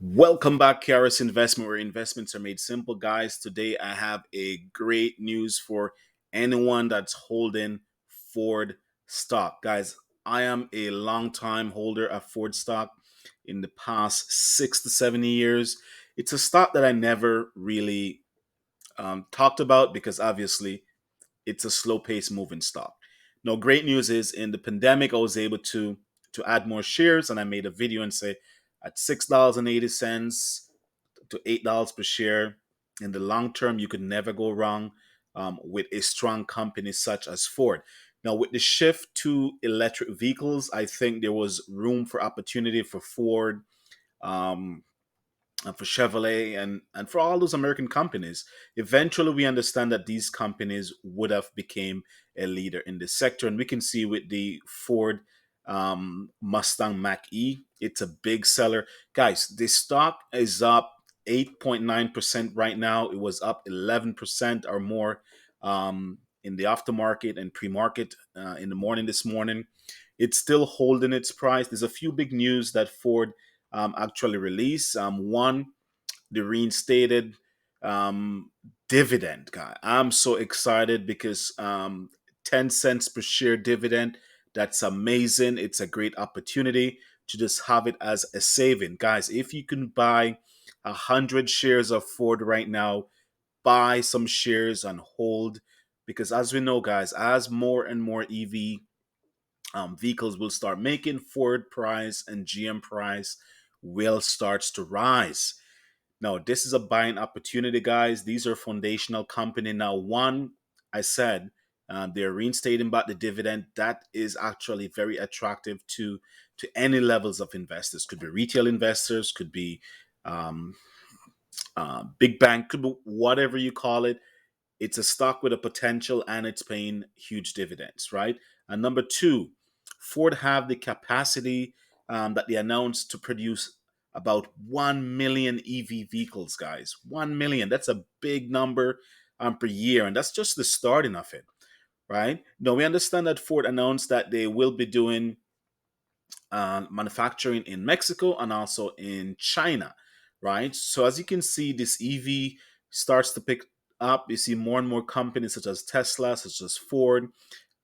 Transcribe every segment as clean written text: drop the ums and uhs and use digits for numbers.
Welcome back, Karis Investment, where investments are made simple, guys. Today, I have a great news for anyone that's holding Ford stock, guys. I am a long-time holder of Ford stock. In the past 6 to 7 years, it's a stock that I never really talked about because obviously it's a slow-paced moving stock. Now, great news is in the pandemic, I was able to add more shares, and I made a video and say at $6.80 to $8 per share. In the long term, you could never go wrong with a strong company such as Ford. Now, with the shift to electric vehicles, I think there was room for opportunity for Ford, um, and for Chevrolet, and for all those American companies. Eventually, we understand that these companies would have became a leader in this sector, and we can see with the Ford Mustang Mach E, it's a big seller, guys. The stock is up 8.9% right now. It was up 11% or more in the aftermarket and pre-market in the morning this morning. It's still holding its price. There's a few big news that Ford actually released. One, the reinstated um, dividend, guy. I'm so excited because 10 cents per share dividend, that's amazing. It's a great opportunity to just have it as a saving. Guys, if you can buy 100 shares of Ford right now, buy some shares and hold, because as we know, guys, as more and more EV vehicles will start making, Ford price and GM price will starts to rise. Now, this is a buying opportunity, guys. These are foundational company. Now, one, I said they're reinstating back the dividend. That is actually very attractive to any levels of investors. Could be retail investors, could be um, big bank, could be whatever you call it. It's a stock with a potential and it's paying huge dividends, right? And number two, Ford have the capacity that they announced to produce about 1 million EV vehicles, guys. 1 million. That's a big number per year. And that's just the starting of it, right? Now, we understand that Ford announced that they will be doing manufacturing in Mexico and also in China, right? So as you can see, this EV starts to pick up. You see more and more companies such as Tesla, such as Ford,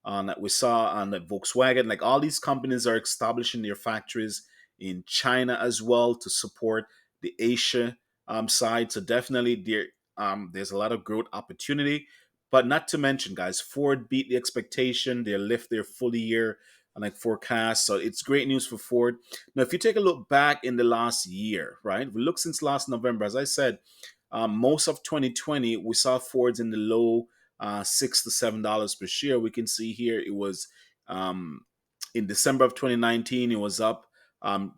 that we saw on the Volkswagen. Like all these companies are establishing their factories in China as well to support the Asia side. So definitely there's a lot of growth opportunity. But not to mention, guys, Ford beat the expectation. They lift their full year and like forecast. So it's great news for Ford. Now, if you take a look back in the last year, right? We look since last November, as I said, most of 2020, we saw Fords in the low $6 to $7 per share. We can see here it was um, in December of 2019, it was up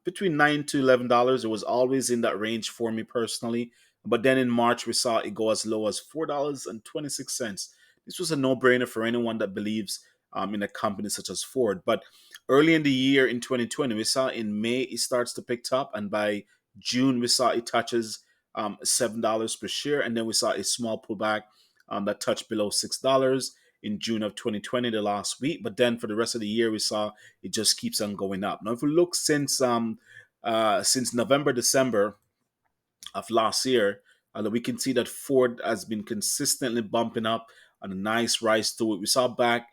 between $9 to $11. It was always in that range for me personally. But then in March, we saw it go as low as $4.26. This was a no brainer for anyone that believes in a company such as Ford. But early in the year in 2020, we saw in May it starts to pick up, and by June, we saw it touches $7 per share, and then we saw a small pullback that touched below $6 in June of 2020, the last week. But then for the rest of the year, we saw it just keeps on going up. Now, if we look since November, December of last year, we can see that Ford has been consistently bumping up on a nice rise to it. We saw back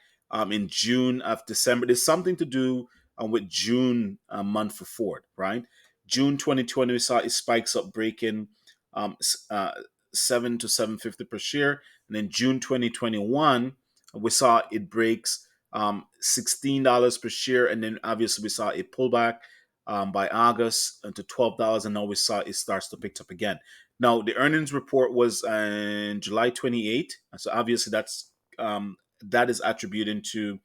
in June of December. There's something to do with June month for Ford, right? June 2020, we saw it spikes up breaking 7 to 750 per share. And then June 2021, we saw it breaks $16 per share. And then obviously we saw a pullback by August to $12, and now we saw it starts to pick up again. Now the earnings report was on July 28th, so obviously that is attributing to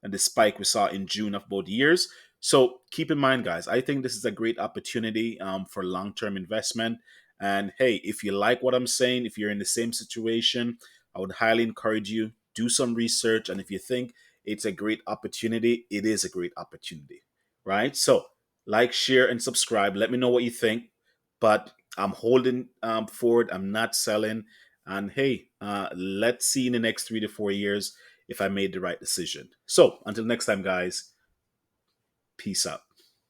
the spike we saw in June of both years. So keep in mind, guys, I think this is a great opportunity for long-term investment. And hey, if you like what I'm saying, if you're in the same situation, I would highly encourage you do some research. And if you think it's a great opportunity, it is a great opportunity, right? So like, share, and subscribe. Let me know what you think. But I'm holding forward. I'm not selling. And hey, let's see in the next 3 to 4 years if I made the right decision. So until next time, guys, peace out.